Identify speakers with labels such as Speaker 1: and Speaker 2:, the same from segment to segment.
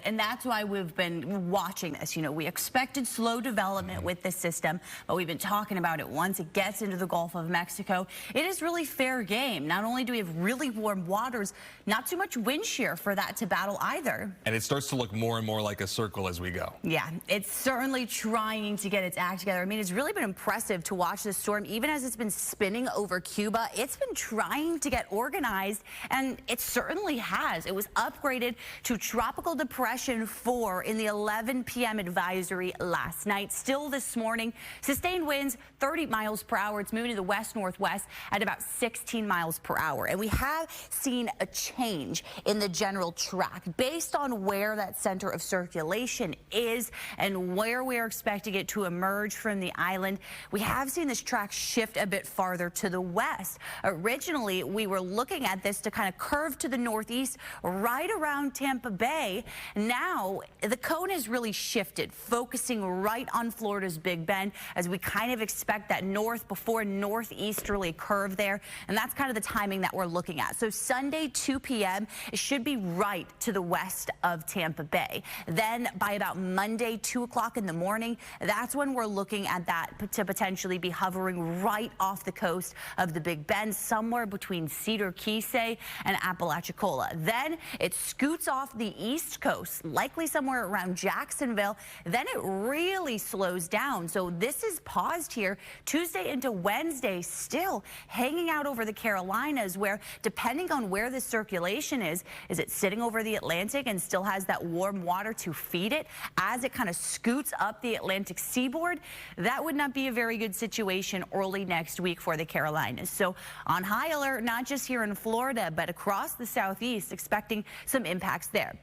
Speaker 1: And that's why we've been watching this. You know, we expected slow development with this system, but we've been talking about it. Once it gets into the Gulf of Mexico, it is really fair game. Not only do we have really warm waters, not too much wind shear for that to battle either.
Speaker 2: And it starts to look more and more like a circle as we go.
Speaker 1: Yeah, it's certainly trying to get its act together. I mean, it's really been impressive to watch this storm. Even as it's been spinning over Cuba, it's been trying to get organized, and it certainly has. It was upgraded to Tropical Depression 4 in the 11 p.m. advisory last night. Still this morning, sustained winds 30 miles per hour. It's moving to the west-northwest at about 16 miles per hour. And we have seen a change in the general track based on where that center of circulation is and where we're expecting it to emerge from the island. We have seen this track shift a bit farther to the west. Originally, we were looking at this to kind of curve to the northeast right around Tampa Bay. Now, the cone has really shifted, focusing right on Florida's Big Bend as we kind of expect that north before northeasterly curve there. And that's kind of the timing that we're looking at. So Sunday, 2 p.m., it should be right to the west of Tampa Bay. Then by about Monday, 2 o'clock in the morning, that's when we're looking at that to potentially be hovering right off the coast of the Big Bend, somewhere between Cedar Keysay and Apalachicola. Then it scoots off the east coast, likely somewhere around Jacksonville. Then it really slows down. So this is paused here Tuesday into Wednesday, still hanging out over the Carolinas, where depending on where the circulation is it sitting over the Atlantic and still has that warm water to feed it as it kind of scoots up the Atlantic seaboard? That would not be a very good situation early next week for the Carolinas. So on high alert, not just here in Florida, but across the southeast, expecting some impacts there.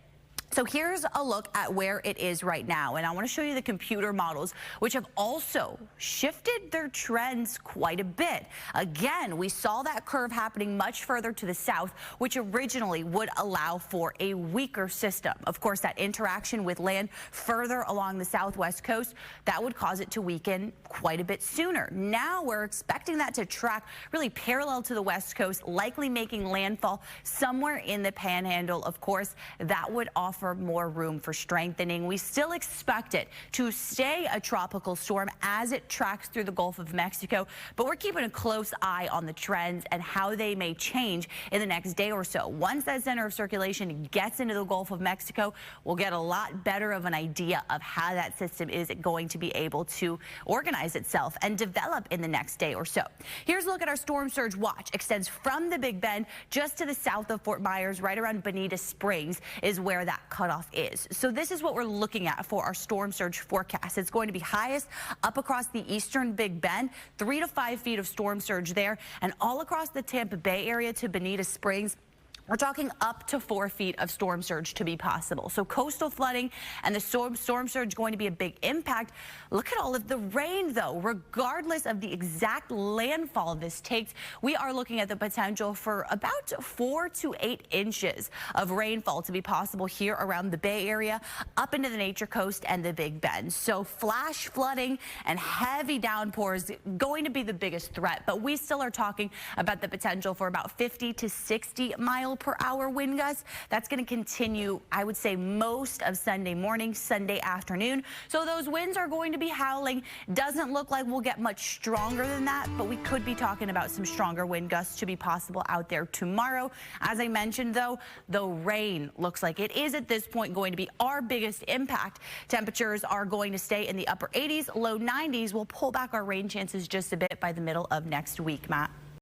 Speaker 1: So here's a look at where it is right now, and I want to show you the computer models, which have also shifted their trends quite a bit. Again, we saw that curve happening much further to the south, which originally would allow for a weaker system. Of course, that interaction with land further along the southwest coast, that would cause it to weaken quite a bit sooner. Now we're expecting that to track really parallel to the west coast, likely making landfall somewhere in the panhandle. Of course, that would offer more room for strengthening. We still expect it to stay a tropical storm as it tracks through the Gulf of Mexico, but we're keeping a close eye on the trends and how they may change in the next day or so. Once that center of circulation gets into the Gulf of Mexico, we'll get a lot better of an idea of how that system is going to be able to organize itself and develop in the next day or so. Here's a look at our storm surge watch. Extends from the Big Bend just to the south of Fort Myers, right around Bonita Springs is where that cutoff is. So this is what we're looking at for our storm surge forecast. It's going to be highest up across the eastern Big Bend, 3 to 5 feet of storm surge there, and all across the Tampa Bay area to Bonita Springs. We're talking up to 4 feet of storm surge to be possible. So coastal flooding and the storm surge going to be a big impact. Look at all of the rain, though. Regardless of the exact landfall this takes, we are looking at the potential for about 4 to 8 inches of rainfall to be possible here around the Bay Area, up into the Nature Coast and the Big Bend. So flash flooding and heavy downpours going to be the biggest threat, but we still are talking about the potential for about 50 to 60 mile per hour wind gusts. That's going to continue, I would say, most of Sunday morning, Sunday afternoon. So those winds are going to be howling. Doesn't look like we'll get much stronger than that, but we could be talking about some stronger wind gusts to be possible out there tomorrow. As I mentioned, though, the rain looks like it is at this point going to be our biggest impact. Temperatures are going to stay in the upper 80s, low 90s. We'll pull back our rain chances just a bit by the middle of next week, Matt.